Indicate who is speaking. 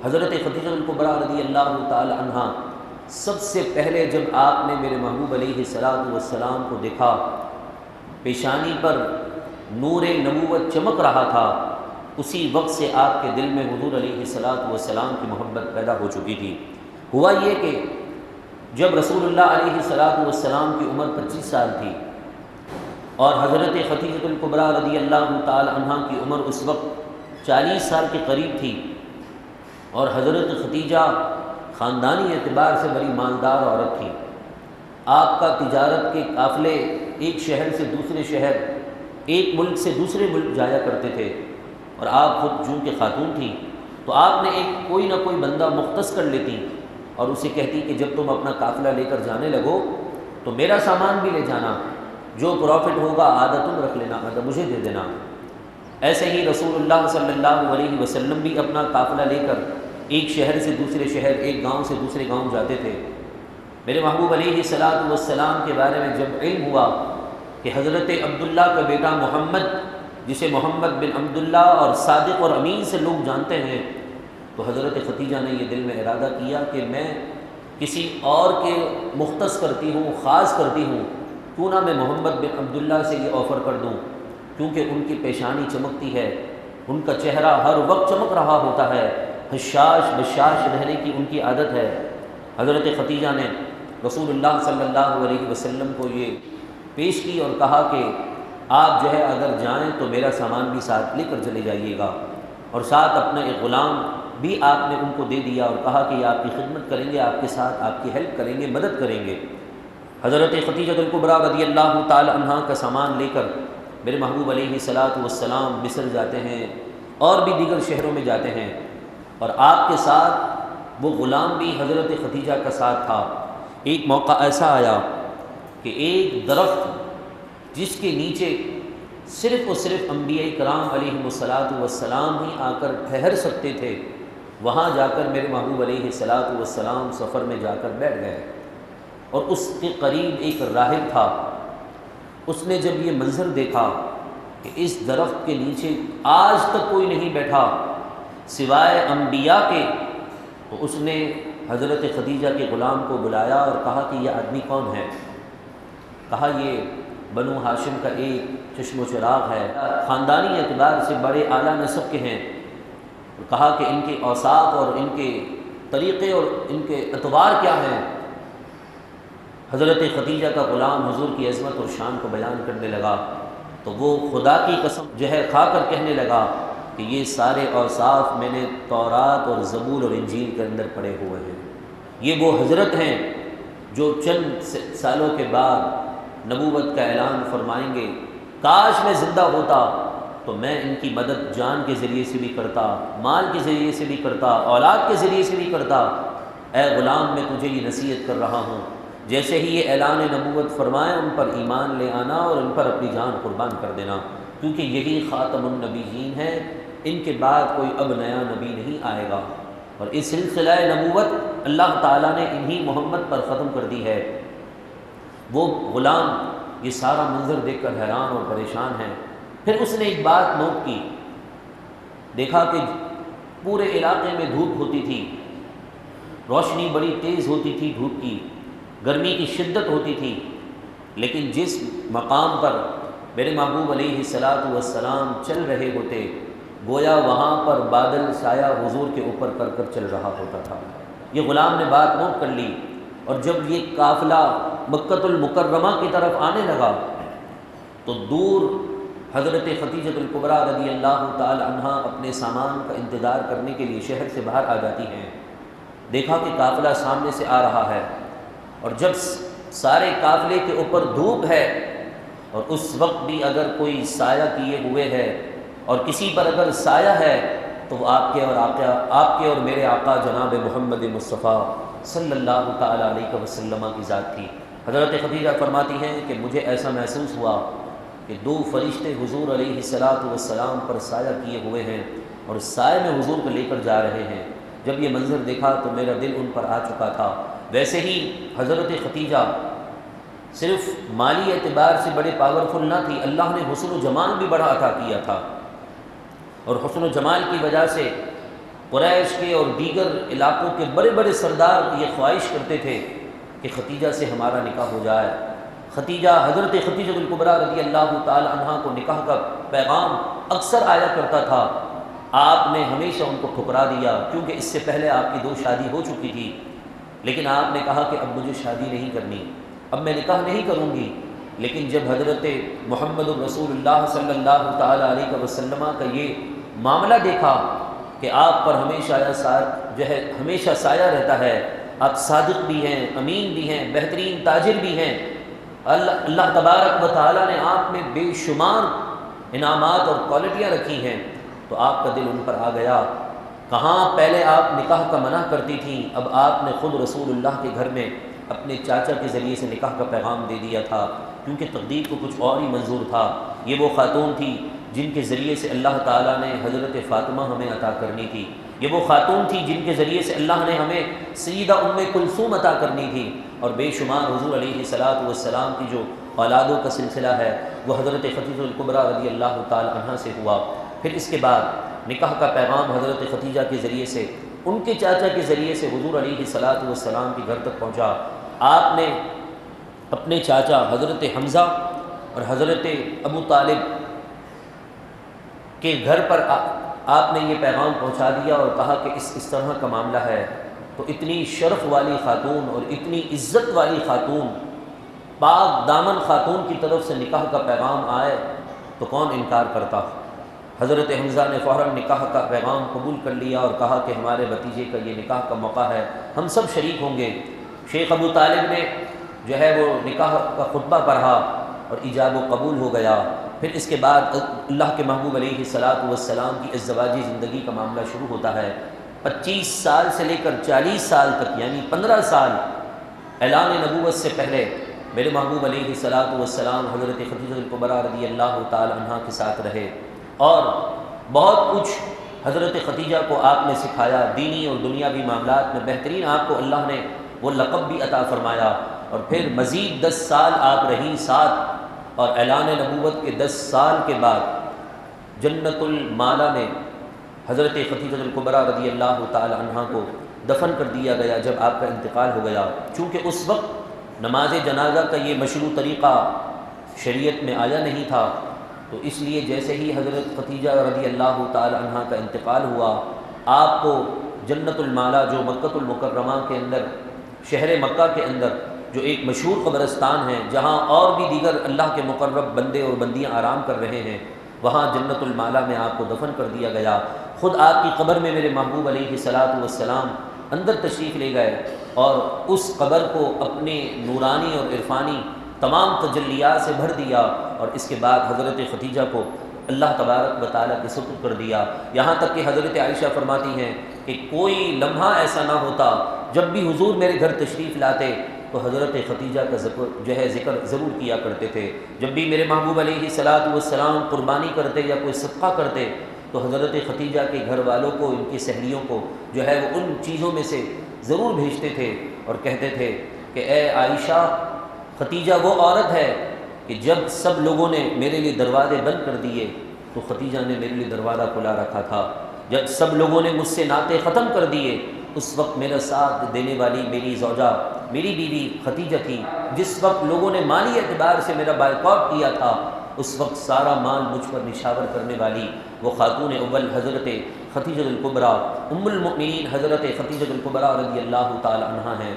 Speaker 1: حضرت خدیجہ الکبریٰ رضی اللہ تعالی عنہ سب سے پہلے جب آپ نے میرے محبوب علیہ الصلاۃ والسلام کو دیکھا، پیشانی پر نور نبوت چمک رہا تھا، اسی وقت سے آپ کے دل میں حضور علیہ الصلاۃ والسلام کی محبت پیدا ہو چکی تھی۔ ہوا یہ کہ جب رسول اللہ علیہ الصلاۃ والسلام کی عمر 25 سال تھی اور حضرت خدیجہ الکبریٰ رضی اللہ تعالی عنہ کی عمر اس وقت 40 سال کے قریب تھی، اور حضرت خدیجہ خاندانی اعتبار سے بڑی مالدار عورت تھی۔ آپ کا تجارت کے قافلے ایک شہر سے دوسرے شہر، ایک ملک سے دوسرے ملک جایا کرتے تھے، اور آپ خود چونکہ خاتون تھیں تو آپ نے ایک کوئی نہ کوئی بندہ مختص کر لیتی اور اسے کہتی کہ جب تم اپنا قافلہ لے کر جانے لگو تو میرا سامان بھی لے جانا، جو پروفٹ ہوگا آدھا تم رکھ لینا، آدھا مجھے دے دینا۔ ایسے ہی رسول اللہ صلی اللہ علیہ وسلم بھی اپنا قافلہ لے کر ایک شہر سے دوسرے شہر، ایک گاؤں سے دوسرے گاؤں جاتے تھے۔ میرے محبوب علیہ الصلاۃ والسلام کے بارے میں جب علم ہوا کہ حضرت عبداللہ کا بیٹا محمد، جسے محمد بن عبداللہ اور صادق اور امین سے لوگ جانتے ہیں، تو حضرت خدیجہ نے یہ دل میں ارادہ کیا کہ میں کسی اور کے مختص کرتی ہوں، خاص کرتی ہوں، کیوں نہ میں محمد بن عبداللہ سے یہ آفر کر دوں، کیونکہ ان کی پیشانی چمکتی ہے، ان کا چہرہ ہر وقت چمک رہا ہوتا ہے، حشاش بشاش رہنے کی ان کی عادت ہے۔ حضرت خدیجہ نے رسول اللہ صلی اللہ علیہ وسلم کو یہ پیش کی اور کہا کہ آپ جو ہے اگر جائیں تو میرا سامان بھی ساتھ لے کر چلے جائیے گا، اور ساتھ اپنا ایک غلام بھی آپ نے ان کو دے دیا اور کہا کہ یہ آپ کی خدمت کریں گے، آپ کے ساتھ آپ کی ہیلپ کریں گے، مدد کریں گے۔ حضرت خدیجہ الکبریٰ رضی اللہ تعالی عنہ کا سامان لے کر میرے محبوب علیہ الصلاۃ والسلام مصر جاتے ہیں اور بھی دیگر شہروں میں جاتے ہیں، اور آپ کے ساتھ وہ غلام بھی حضرت خدیجہ کا ساتھ تھا۔ ایک موقع ایسا آیا کہ ایک درخت جس کے نیچے صرف اور صرف انبیاء کرام علیہم الصلاۃ والسلام ہی آ کر ٹھہر سکتے تھے، وہاں جا کر میرے محبوب علیہ الصلاۃ والسلام سفر میں جا کر بیٹھ گئے، اور اس کے قریب ایک راہب تھا۔ اس نے جب یہ منظر دیکھا کہ اس درخت کے نیچے آج تک کوئی نہیں بیٹھا سوائے انبیاء کے، تو اس نے حضرت خدیجہ کے غلام کو بلایا اور کہا کہ یہ آدمی کون ہے؟ کہا یہ بنو ہاشم کا ایک چشم و چراغ ہے، خاندانی اعتبار سے بڑے اعلیٰ نسب کے ہیں، اور کہا کہ ان کے اوصاف اور ان کے طریقے اور ان کے اطوار کیا ہیں۔ حضرت خدیجہ کا غلام حضور کی عظمت اور شان کو بیان کرنے لگا تو وہ خدا کی قسم زہر کھا کر کہنے لگا کہ یہ سارے اوصاف میں نے تورات اور زبور اور انجیل کے اندر پڑھے ہوئے ہیں، یہ وہ حضرت ہیں جو چند سالوں کے بعد نبوت کا اعلان فرمائیں گے۔ کاش میں زندہ ہوتا تو میں ان کی مدد جان کے ذریعے سے بھی کرتا، مال کے ذریعے سے بھی کرتا، اولاد کے ذریعے سے بھی کرتا۔ اے غلام میں تجھے یہ نصیحت کر رہا ہوں، جیسے ہی یہ اعلان نبوت فرمائیں ان پر ایمان لے آنا اور ان پر اپنی جان قربان کر دینا، کیونکہ یہی خاتم النبیین ہے، ان کے بعد کوئی اب نیا نبی نہیں آئے گا، اور اس سلسلہ نبوت اللہ تعالیٰ نے انہی محمد پر ختم کر دی ہے۔ وہ غلام یہ سارا منظر دیکھ کر حیران اور پریشان ہے۔ پھر اس نے ایک بات نوٹ کی، دیکھا کہ پورے علاقے میں دھوپ ہوتی تھی، روشنی بڑی تیز ہوتی تھی، دھوپ کی گرمی کی شدت ہوتی تھی، لیکن جس مقام پر میرے محبوب علیہ الصلاۃ والسلام چل رہے ہوتے گویا وہاں پر بادل سایہ حضور کے اوپر کر کر چل رہا ہوتا تھا۔ یہ غلام نے بات نوٹ کر لی، اور جب یہ قافلہ مکۃ المکرمہ کی طرف آنے لگا تو دور حضرت خدیجہ الکبریٰ رضی اللہ تعالی عنہ اپنے سامان کا انتظار کرنے کے لیے شہر سے باہر آ جاتی ہیں۔ دیکھا کہ قافلہ سامنے سے آ رہا ہے، اور جب سارے قافلے کے اوپر دھوپ ہے اور اس وقت بھی اگر کوئی سایہ کیے ہوئے ہے اور کسی پر اگر سایہ ہے تو وہ آپ کے اور میرے آقا جناب محمد مصطفیٰ صلی اللہ تعالی علیہ وسلم کی ذات تھی۔ حضرت خدیجہ فرماتی ہیں کہ مجھے ایسا محسوس ہوا کہ دو فرشتے حضور علیہ الصلاۃ والسلام پر سایہ کیے ہوئے ہیں اور سائے میں حضور کو لے کر جا رہے ہیں۔ جب یہ منظر دیکھا تو میرا دل ان پر آ چکا تھا۔ ویسے ہی حضرت خدیجہ صرف مالی اعتبار سے بڑے پاورفل نہ تھی، اللہ نے حسن و جمال بھی بڑا عطا کیا تھا، اور حسن و جمال کی وجہ سے قریش کے اور دیگر علاقوں کے بڑے بڑے سردار یہ خواہش کرتے تھے کہ ختیجہ سے ہمارا نکاح ہو جائے۔ ختیجہ، حضرت ختیجہ الکبریٰ رضی اللہ تعالی عنہا کو نکاح کا پیغام اکثر آیا کرتا تھا۔ آپ نے ہمیشہ ان کو ٹھکرا دیا، کیونکہ اس سے پہلے آپ کی 2 شادی ہو چکی تھی، لیکن آپ نے کہا کہ اب مجھے شادی نہیں کرنی، اب میں نکاح نہیں کروں گی۔ لیکن جب حضرت محمد الرسول اللہ صلی اللہ تعالی علیہ وسلم کا یہ معاملہ دیکھا کہ آپ پر ہمیشہ سایہ رہتا ہے، آپ صادق بھی ہیں، امین بھی ہیں، بہترین تاجر بھی ہیں، اللہ تبارک و تعالیٰ نے آپ میں بے شمار انعامات اور کوالٹیاں رکھی ہیں، تو آپ کا دل ان پر آ گیا۔ کہاں پہلے آپ نکاح کا منع کرتی تھیں، اب آپ نے خود رسول اللہ کے گھر میں اپنے چاچا کے ذریعے سے نکاح کا پیغام دے دیا تھا، کیونکہ تقدیر کو کچھ اور ہی منظور تھا۔ یہ وہ خاتون تھی جن کے ذریعے سے اللہ تعالیٰ نے حضرت فاطمہ ہمیں عطا کرنی تھی، یہ وہ خاتون تھی جن کے ذریعے سے اللہ نے ہمیں سیدہ ام کلثوم عطا کرنی تھی، اور بے شمار حضور علیہ السلام کی جو اولادوں کا سلسلہ ہے وہ حضرت ختیجہ الکبریٰ رضی اللہ تعالی عنہ سے ہوا۔ پھر اس کے بعد نکاح کا پیغام حضرت ختیجہ کے ذریعے سے ان کے چاچا کے ذریعے سے حضور علیہ السلام کے گھر تک پہنچا۔ آپ نے اپنے چاچا حضرت حمزہ اور حضرت ابو طالب کے گھر پر آپ نے یہ پیغام پہنچا دیا اور کہا کہ اس طرح کا معاملہ ہے، تو اتنی شرف والی خاتون اور اتنی عزت والی خاتون، پاک دامن خاتون کی طرف سے نکاح کا پیغام آئے تو کون انکار کرتا۔ حضرت حمزہ نے فوراً نکاح کا پیغام قبول کر لیا اور کہا کہ ہمارے بھتیجے کا یہ نکاح کا موقع ہے، ہم سب شریک ہوں گے۔ شیخ ابو طالب نے جو ہے وہ نکاح کا خطبہ پڑھا اور ایجاب و قبول ہو گیا۔ پھر اس کے بعد اللہ کے محبوب علیہ السلام کی ازدواجی زندگی کا معاملہ شروع ہوتا ہے۔ 25 سال سے لے کر 40 سال تک، یعنی 15 سال اعلان نبوت سے پہلے میرے محبوب علیہ السلام حضرت ختیجہ الکبریٰ رضی اللہ تعالی عنہ کے ساتھ رہے، اور بہت کچھ حضرت ختیجہ کو آپ نے سکھایا، دینی اور دنیاوی معاملات میں بہترین آپ کو اللہ نے وہ لقب بھی عطا فرمایا۔ اور پھر مزید 10 سال آپ رہیں ساتھ، اور اعلان نبوت کے 10 سال کے بعد جنت المالا میں حضرت ختیجہ الکبریٰ رضی اللہ تعالی عنہ کو دفن کر دیا گیا جب آپ کا انتقال ہو گیا۔ چونکہ اس وقت نماز جنازہ کا یہ مشروع طریقہ شریعت میں آیا نہیں تھا، تو اس لیے جیسے ہی حضرت ختیجہ رضی اللہ تعالی عنہ کا انتقال ہوا، آپ کو جنت المالا جو مکہ المکرمہ کے اندر، شہر مکہ کے اندر جو ایک مشہور قبرستان ہے جہاں اور بھی دیگر اللہ کے مقرب بندے اور بندیاں آرام کر رہے ہیں، وہاں جنت المالا میں آپ کو دفن کر دیا گیا۔ خود آپ کی قبر میں میرے محبوب علیہ السلام اندر تشریف لے گئے اور اس قبر کو اپنے نورانی اور عرفانی تمام تجلیات سے بھر دیا، اور اس کے بعد حضرت ختیجہ کو اللہ تبارک و تعالیٰ کے سپرد کر دیا۔ یہاں تک کہ حضرت عائشہ فرماتی ہیں کہ کوئی لمحہ ایسا نہ ہوتا جب بھی حضور میرے گھر تشریف لاتے تو حضرت ختیجہ کا ذکر ضرور کیا کرتے تھے۔ جب بھی میرے محبوب علیہ السلام قربانی کرتے یا کوئی صدقہ کرتے تو حضرت ختیجہ کے گھر والوں کو، ان کی سہیلیوں کو جو ہے وہ ان چیزوں میں سے ضرور بھیجتے تھے اور کہتے تھے کہ اے عائشہ، ختیجہ وہ عورت ہے کہ جب سب لوگوں نے میرے لیے دروازے بند کر دیے تو ختیجہ نے میرے لیے دروازہ کھلا رکھا تھا، جب سب لوگوں نے مجھ سے ناطے ختم کر دیے اس وقت میرا ساتھ دینے والی میری زوجہ، میری بیوی ختیجہ تھی۔ جس وقت لوگوں نے مالی اعتبار سے میرا بائیکاٹ کیا تھا اس وقت سارا مال مجھ پر نشاور کرنے والی وہ خاتون اول حضرت ختیجہ الکبریٰ ام المؤمنین حضرت ختیجہ الکبریٰ رضی اللہ تعالی عنہا ہیں۔